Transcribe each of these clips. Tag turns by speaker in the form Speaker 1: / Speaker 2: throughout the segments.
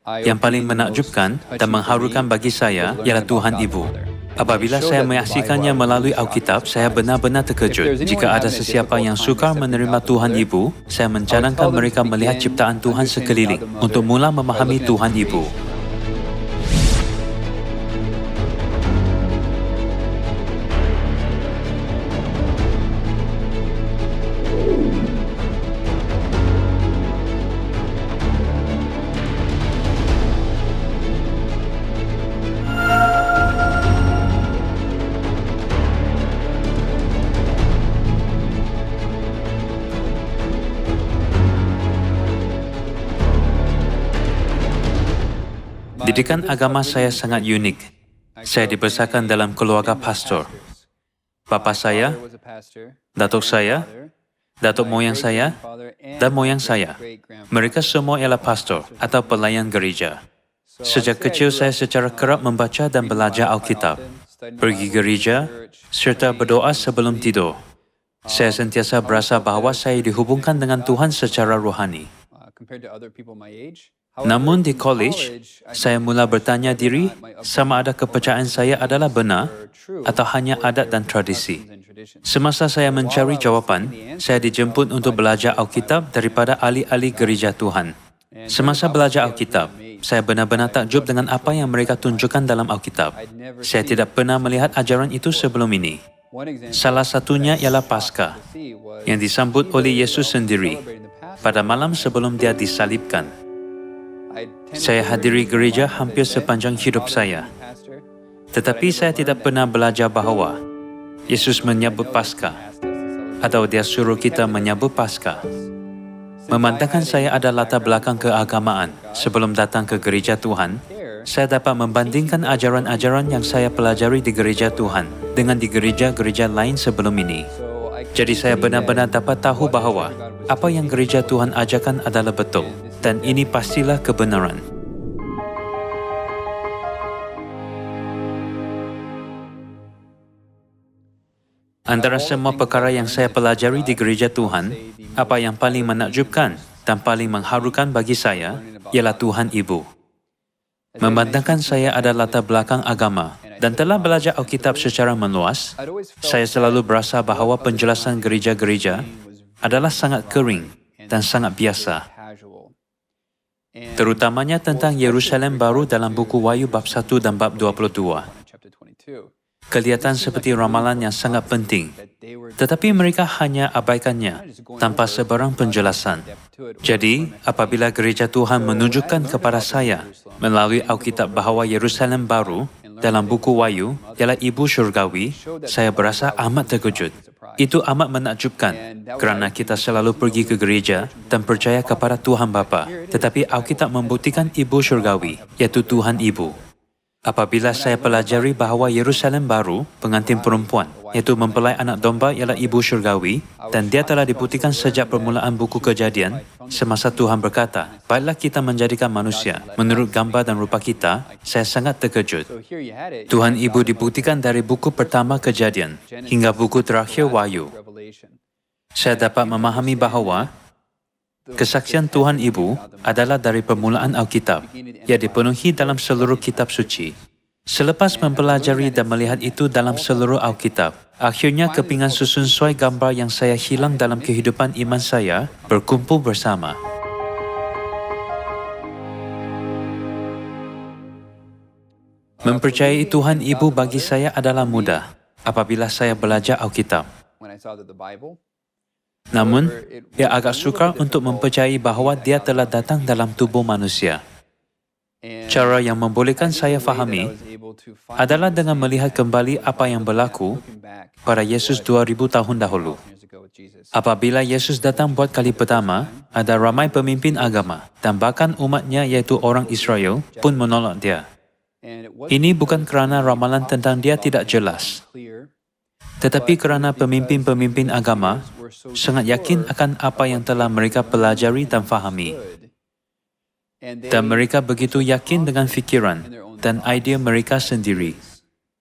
Speaker 1: Yang paling menakjubkan dan mengharukan bagi saya ialah Tuhan Ibu. Apabila saya menyaksikannya melalui Alkitab, saya benar-benar terkejut. Jika ada sesiapa yang sukar menerima Tuhan Ibu, saya mencanangkan mereka melihat ciptaan Tuhan sekeliling untuk mula memahami Tuhan Ibu. Didikan agama saya sangat unik. Saya dibesarkan dalam keluarga pastor. Bapa saya, datuk saya, datuk moyang saya, dan moyang saya. Mereka semua ialah pastor atau pelayan gereja. Sejak kecil saya secara kerap membaca dan belajar Alkitab, pergi gereja, serta berdoa sebelum tidur. Saya sentiasa berasa bahawa saya dihubungkan dengan Tuhan secara rohani. Namun di college, saya mula bertanya diri sama ada kepercayaan saya adalah benar atau hanya adat dan tradisi. Semasa saya mencari jawapan, saya dijemput untuk belajar Alkitab daripada ahli-ahli gereja Tuhan. Semasa belajar Alkitab, saya benar-benar takjub dengan apa yang mereka tunjukkan dalam Alkitab. Saya tidak pernah melihat ajaran itu sebelum ini. Salah satunya ialah Paskah, yang disambut oleh Yesus sendiri pada malam sebelum dia disalibkan. Saya hadiri gereja hampir sepanjang hidup saya. Tetapi saya tidak pernah belajar bahawa Yesus menyambut Paskah atau dia suruh kita menyambut Paskah. Memandangkan saya ada latar belakang keagamaan sebelum datang ke gereja Tuhan, saya dapat membandingkan ajaran-ajaran yang saya pelajari di gereja Tuhan dengan di gereja-gereja lain sebelum ini. Jadi saya benar-benar dapat tahu bahawa apa yang gereja Tuhan ajarkan adalah betul. Dan ini pastilah kebenaran. Antara semua perkara yang saya pelajari di gereja Tuhan, apa yang paling menakjubkan dan paling mengharukan bagi saya ialah Tuhan Ibu. Memandangkan saya ada latar belakang agama dan telah belajar Alkitab secara meluas, saya selalu berasa bahawa penjelasan gereja-gereja adalah sangat kering dan sangat biasa. Terutamanya tentang Yerusalem baru dalam buku Wahyu bab 1 dan bab 22. Kelihatan seperti ramalan yang sangat penting, tetapi mereka hanya abaikannya tanpa sebarang penjelasan. Jadi, apabila gereja Tuhan menunjukkan kepada saya melalui Alkitab bahawa Yerusalem baru dalam buku Wahyu ialah Ibu Syurgawi, saya berasa amat terkejut. Itu amat menakjubkan kerana kita selalu pergi ke gereja dan percaya kepada Tuhan Bapa, tetapi Alkitab membuktikan Ibu Syurgawi, iaitu Tuhan Ibu. Apabila saya pelajari bahawa Yerusalem baru, pengantin perempuan, iaitu mempelai anak domba ialah Ibu Syurgawi, dan dia telah dibuktikan sejak permulaan buku Kejadian, semasa Tuhan berkata, baiklah kita menjadikan manusia menurut gambar dan rupa kita, saya sangat terkejut. Tuhan Ibu dibuktikan dari buku pertama Kejadian hingga buku terakhir Wahyu. Saya dapat memahami bahawa kesaksian Tuhan Ibu adalah dari permulaan Alkitab, yang dipenuhi dalam seluruh kitab suci. Selepas mempelajari dan melihat itu dalam seluruh Alkitab, akhirnya kepingan susun suai gambar yang saya hilang dalam kehidupan iman saya berkumpul bersama. Mempercayai Tuhan Ibu bagi saya adalah mudah apabila saya belajar Alkitab. Namun, ia agak sukar untuk mempercayai bahawa dia telah datang dalam tubuh manusia. Cara yang membolehkan saya fahami adalah dengan melihat kembali apa yang berlaku pada Yesus 2000 tahun dahulu. Apabila Yesus datang buat kali pertama, ada ramai pemimpin agama dan bahkan umatnya iaitu orang Israel pun menolak dia. Ini bukan kerana ramalan tentang dia tidak jelas, tetapi kerana pemimpin-pemimpin agama sangat yakin akan apa yang telah mereka pelajari dan fahami. Dan mereka begitu yakin dengan fikiran dan idea mereka sendiri.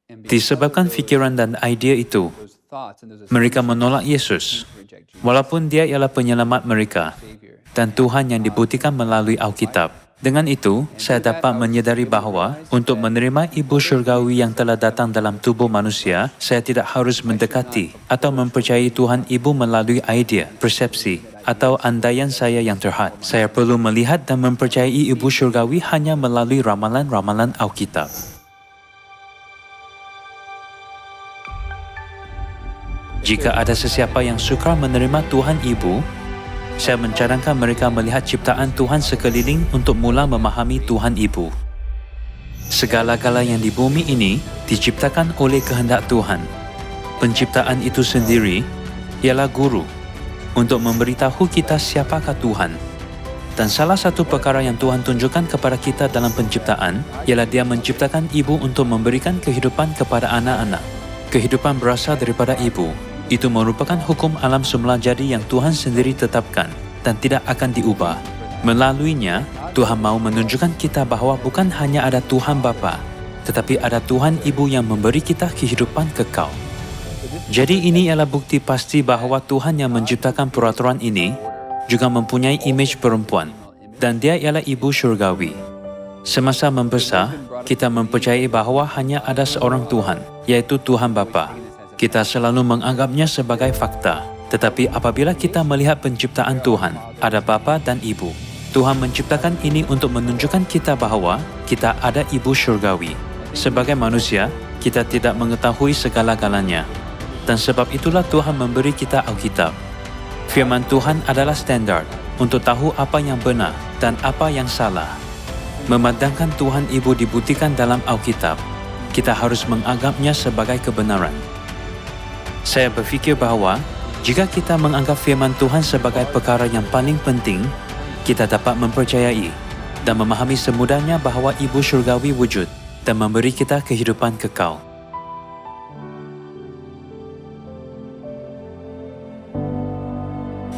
Speaker 1: Disebabkan fikiran dan idea itu, mereka menolak Yesus, walaupun dia ialah penyelamat mereka dan Tuhan yang dibuktikan melalui Alkitab. Dengan itu, saya dapat menyedari bahawa untuk menerima Ibu Syurgawi yang telah datang dalam tubuh manusia, saya tidak harus mendekati atau mempercayai Tuhan Ibu melalui idea, persepsi, atau andaian saya yang terhad. Saya perlu melihat dan mempercayai Ibu Syurgawi hanya melalui ramalan-ramalan Alkitab. Jika ada sesiapa yang sukar menerima Tuhan Ibu, saya mencadangkan mereka melihat ciptaan Tuhan sekeliling untuk mula memahami Tuhan Ibu. Segala-gala yang di bumi ini diciptakan oleh kehendak Tuhan. Penciptaan itu sendiri ialah guru untuk memberitahu kita siapakah Tuhan. Dan salah satu perkara yang Tuhan tunjukkan kepada kita dalam penciptaan ialah Dia menciptakan ibu untuk memberikan kehidupan kepada anak-anak. Kehidupan berasal daripada ibu. Itu merupakan hukum alam semula jadi yang Tuhan sendiri tetapkan dan tidak akan diubah. Melaluinya, Tuhan mahu menunjukkan kita bahawa bukan hanya ada Tuhan Bapa, tetapi ada Tuhan Ibu yang memberi kita kehidupan kekal. Jadi ini ialah bukti pasti bahawa Tuhan yang menciptakan peraturan ini juga mempunyai imej perempuan, dan Dia ialah Ibu Syurgawi. Semasa membesar, kita mempercayai bahawa hanya ada seorang Tuhan, yaitu Tuhan Bapa. Kita selalu menganggapnya sebagai fakta. Tetapi apabila kita melihat penciptaan Tuhan, ada Bapa dan Ibu. Tuhan menciptakan ini untuk menunjukkan kita bahawa kita ada Ibu Syurgawi. Sebagai manusia, kita tidak mengetahui segala-galanya. Dan sebab itulah Tuhan memberi kita Alkitab. Firman Tuhan adalah standar untuk tahu apa yang benar dan apa yang salah. Memandangkan Tuhan Ibu dibuktikan dalam Alkitab, kita harus menganggapnya sebagai kebenaran. Saya berfikir bahawa jika kita menganggap firman Tuhan sebagai perkara yang paling penting, kita dapat mempercayai dan memahami semudahnya bahawa Ibu Syurgawi wujud dan memberi kita kehidupan kekal.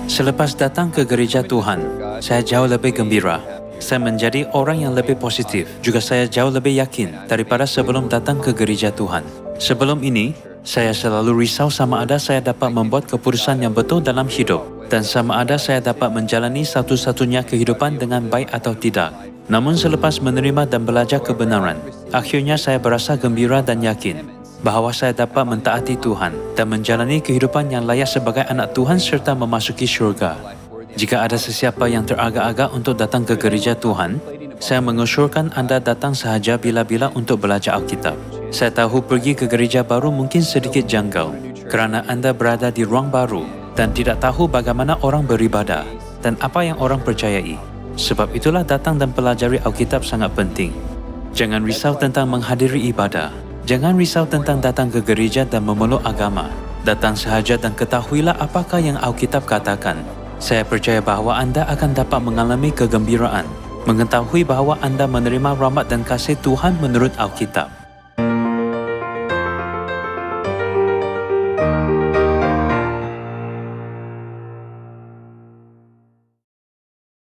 Speaker 1: Selepas datang ke gereja Tuhan, saya jauh lebih gembira. Saya menjadi orang yang lebih positif. Juga saya jauh lebih yakin daripada sebelum datang ke gereja Tuhan. Sebelum ini, saya selalu risau sama ada saya dapat membuat keputusan yang betul dalam hidup dan sama ada saya dapat menjalani satu-satunya kehidupan dengan baik atau tidak. Namun selepas menerima dan belajar kebenaran, akhirnya saya berasa gembira dan yakin bahawa saya dapat mentaati Tuhan dan menjalani kehidupan yang layak sebagai anak Tuhan serta memasuki syurga. Jika ada sesiapa yang teragak-agak untuk datang ke gereja Tuhan, saya mengusulkan anda datang sahaja bila-bila untuk belajar Alkitab. Saya tahu pergi ke gereja baru mungkin sedikit janggal kerana anda berada di ruang baru dan tidak tahu bagaimana orang beribadah dan apa yang orang percayai. Sebab itulah datang dan pelajari Alkitab sangat penting. Jangan risau tentang menghadiri ibadah. Jangan risau tentang datang ke gereja dan memeluk agama. Datang sahaja dan ketahuilah apakah yang Alkitab katakan. Saya percaya bahawa anda akan dapat mengalami kegembiraan, mengetahui bahawa anda menerima rahmat dan kasih Tuhan menurut Alkitab.